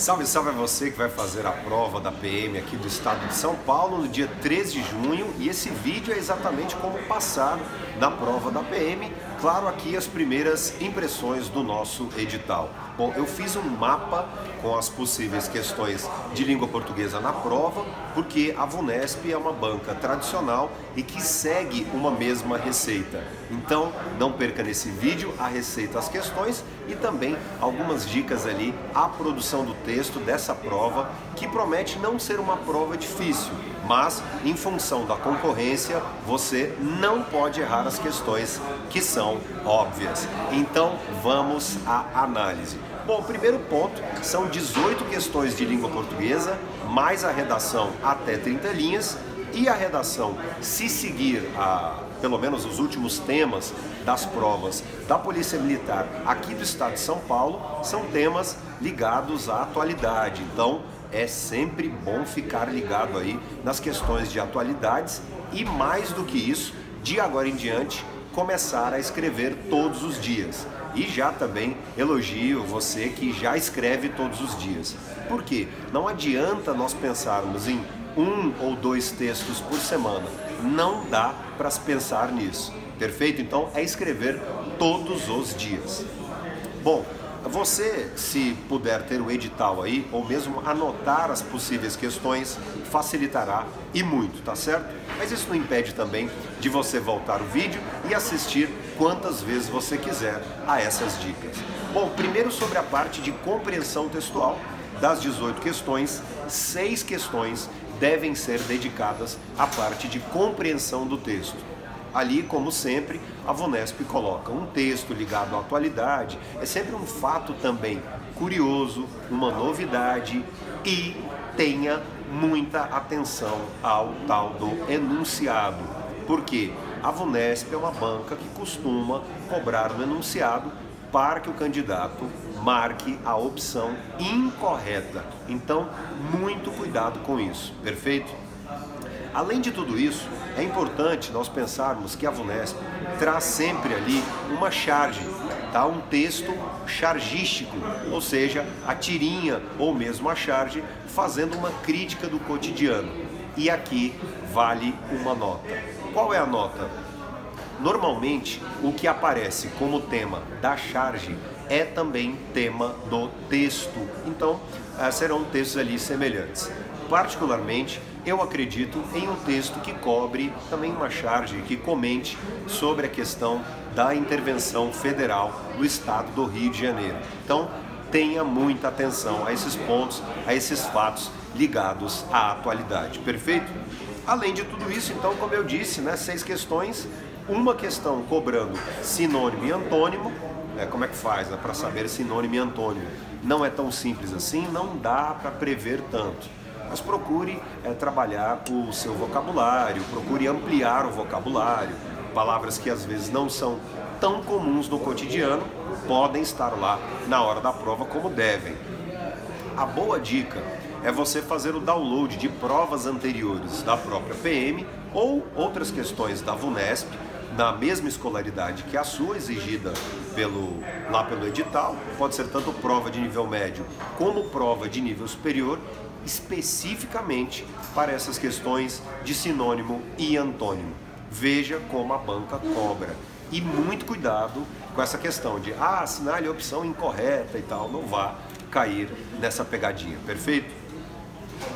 Salve, salve a você que vai fazer a prova da PM aqui do estado de São Paulo no dia 13 de junho, e esse vídeo é exatamente como passar na prova da PM. Claro, aqui as primeiras impressões do nosso edital. Bom, eu fiz um mapa com as possíveis questões de língua portuguesa na prova, porque a VUNESP é uma banca tradicional e que segue uma mesma receita. Então, não perca nesse vídeo a receita, as questões e também algumas dicas ali, a produção do texto dessa prova, que promete não ser uma prova difícil, mas em função da concorrência, você não pode errar as questões que são óbvias. Então, vamos à análise. Bom, o primeiro ponto são 18 questões de língua portuguesa, mais a redação até 30 linhas, e a redação, se seguir pelo menos os últimos temas das provas da Polícia Militar aqui do estado de São Paulo, são temas ligados à atualidade. Então, é sempre bom ficar ligado aí nas questões de atualidades e, mais do que isso, de agora em diante, começar a escrever todos os dias. E já também elogio você que já escreve todos os dias. Por quê? Não adianta nós pensarmos em 1 ou 2 textos por semana. Não dá para se pensar nisso. Perfeito? Então é escrever todos os dias. Bom, você, se puder ter o edital aí, ou mesmo anotar as possíveis questões, facilitará e muito, tá certo? Mas isso não impede também de você voltar o vídeo e assistir quantas vezes você quiser a essas dicas. Bom, primeiro sobre a parte de compreensão textual. Das 18 questões, 6 questões devem ser dedicadas à parte de compreensão do texto. Ali, como sempre, a VUNESP coloca um texto ligado à atualidade, é sempre um fato também curioso, uma novidade, e tenha muita atenção ao tal do enunciado. Porque a VUNESP é uma banca que costuma cobrar no enunciado para que o candidato marque a opção incorreta. Então, muito cuidado com isso, perfeito? Além de tudo isso, é importante nós pensarmos que a VUNESP traz sempre ali uma charge, tá? Um texto chargístico, ou seja, a tirinha ou mesmo a charge fazendo uma crítica do cotidiano. E aqui vale uma nota. Qual é a nota? Normalmente, o que aparece como tema da charge é também tema do texto. Então, serão textos ali semelhantes. Particularmente, eu acredito em um texto que cobre também uma charge, que comente sobre a questão da intervenção federal no estado do Rio de Janeiro. Então, tenha muita atenção a esses pontos, a esses fatos ligados à atualidade, perfeito? Além de tudo isso, então, como eu disse, 6 questões, uma questão cobrando sinônimo e antônimo. Como é que faz para saber sinônimo e antônimo? Não é tão simples assim, não dá para prever tanto. Mas procure trabalhar o seu vocabulário, procure ampliar o vocabulário. Palavras que às vezes não são tão comuns no cotidiano podem estar lá na hora da prova como devem. A boa dica é você fazer o download de provas anteriores da própria PM ou outras questões da VUNESP, na mesma escolaridade que a sua, exigida lá pelo edital. Pode ser tanto prova de nível médio como prova de nível superior, especificamente para essas questões de sinônimo e antônimo. Veja como a banca cobra. E muito cuidado com essa questão de assinale a opção incorreta e tal, não vá cair nessa pegadinha, perfeito?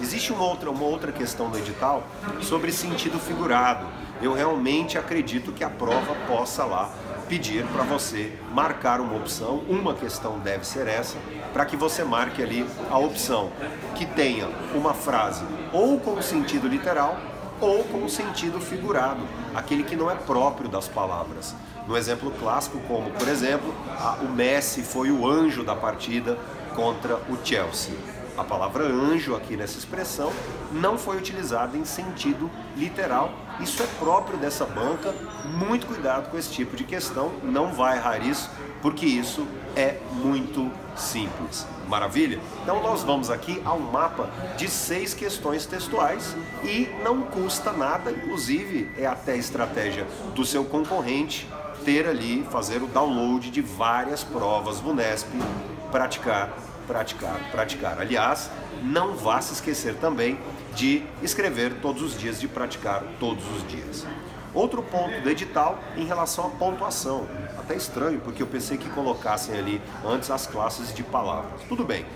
Existe uma outra questão no edital sobre sentido figurado. Eu realmente acredito que a prova possa lá pedir para você marcar uma opção, uma questão deve ser essa, para que você marque ali a opção que tenha uma frase ou com sentido literal ou com sentido figurado, aquele que não é próprio das palavras. No exemplo clássico, como por exemplo, o Messi foi o anjo da partida contra o Chelsea. A palavra anjo aqui nessa expressão não foi utilizada em sentido literal. Isso é próprio dessa banca. Muito cuidado com esse tipo de questão, não vai errar isso, porque isso é muito simples. Maravilha? Então nós vamos aqui ao mapa de 6 questões textuais e não custa nada, inclusive é até estratégia do seu concorrente ter ali, fazer o download de várias provas VUNESP, praticar praticar, praticar. Aliás, não vá se esquecer também de escrever todos os dias, de praticar todos os dias. Outro ponto do edital em relação à pontuação. Até estranho, porque eu pensei que colocassem ali antes as classes de palavras. Tudo bem.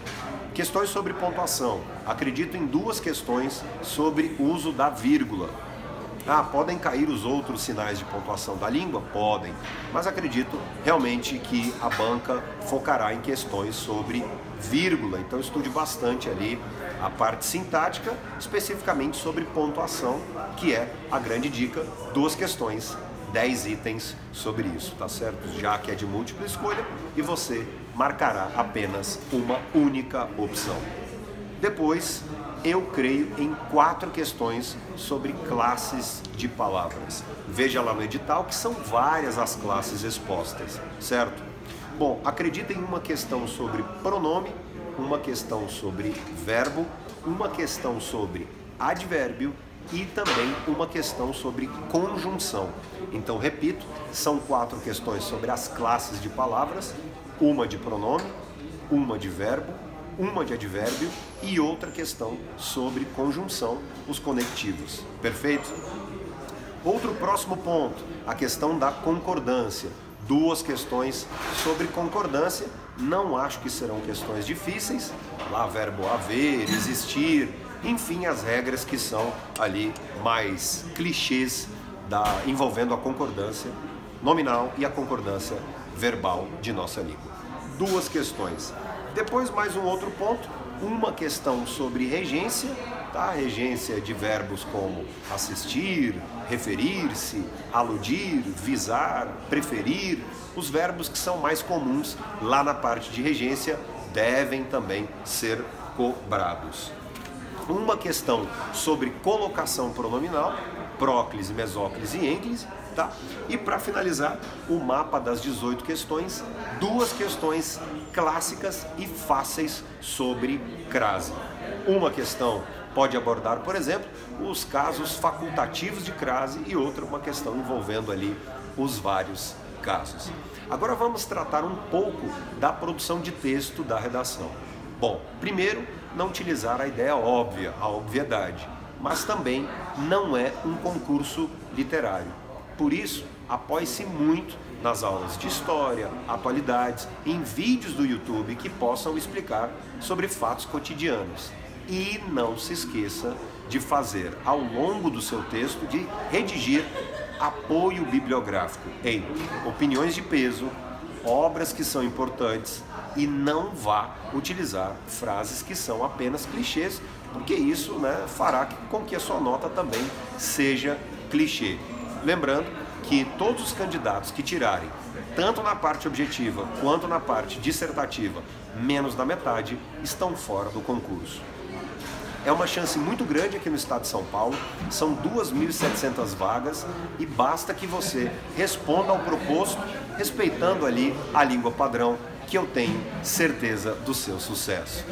Questões sobre pontuação. Acredito em duas questões sobre o uso da vírgula. Podem cair os outros sinais de pontuação da língua? Podem, mas acredito realmente que a banca focará em questões sobre vírgula, então estude bastante ali a parte sintática, especificamente sobre pontuação, que é a grande dica, 2 questões, 10 itens sobre isso, tá certo? Já que é de múltipla escolha e você marcará apenas uma única opção. Depois, eu creio em 4 questões sobre classes de palavras. Veja lá no edital que são várias as classes expostas, certo? Bom, acredita em uma questão sobre pronome, uma questão sobre verbo, uma questão sobre advérbio e também uma questão sobre conjunção. Então, repito, são 4 questões sobre as classes de palavras, uma de pronome, uma de verbo, uma de advérbio e outra questão sobre conjunção, os conectivos. Perfeito? Outro próximo ponto, a questão da concordância. 2 questões sobre concordância, não acho que serão questões difíceis, lá verbo haver, existir, enfim, as regras que são ali mais clichês envolvendo a concordância nominal e a concordância verbal de nossa língua. 2 questões. Depois mais um outro ponto, uma questão sobre regência, tá? Regência de verbos como assistir, referir-se, aludir, visar, preferir. Os verbos que são mais comuns lá na parte de regência devem também ser cobrados. Uma questão sobre colocação pronominal, próclise, mesóclise e ênclise, tá? E para finalizar, o mapa das 18 questões, 2 questões clássicas e fáceis sobre crase. Uma questão pode abordar, por exemplo, os casos facultativos de crase e outra uma questão envolvendo ali os vários casos. Agora vamos tratar um pouco da produção de texto da redação. Bom, primeiro, não utilizar a ideia óbvia, a obviedade, mas também não é um concurso literário. Por isso, apoie-se muito nas aulas de história, atualidades, em vídeos do YouTube que possam explicar sobre fatos cotidianos. E não se esqueça de fazer, ao longo do seu texto, de redigir apoio bibliográfico em opiniões de peso, obras que são importantes, e não vá utilizar frases que são apenas clichês, porque isso, fará com que a sua nota também seja clichê. Lembrando que todos os candidatos que tirarem, tanto na parte objetiva quanto na parte dissertativa, menos da metade, estão fora do concurso. É uma chance muito grande aqui no estado de São Paulo, são 2.700 vagas e basta que você responda ao proposto, respeitando ali a língua padrão, que eu tenho certeza do seu sucesso.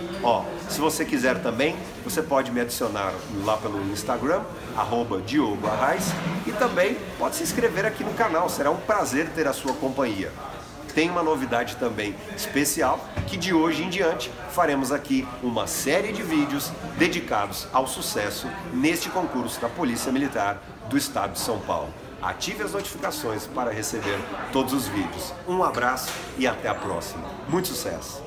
Se você quiser também, você pode me adicionar lá pelo Instagram, @DiogoArraes, e também pode se inscrever aqui no canal, será um prazer ter a sua companhia. Tem uma novidade também especial, que de hoje em diante faremos aqui uma série de vídeos dedicados ao sucesso neste concurso da Polícia Militar do Estado de São Paulo. Ative as notificações para receber todos os vídeos. Um abraço e até a próxima. Muito sucesso!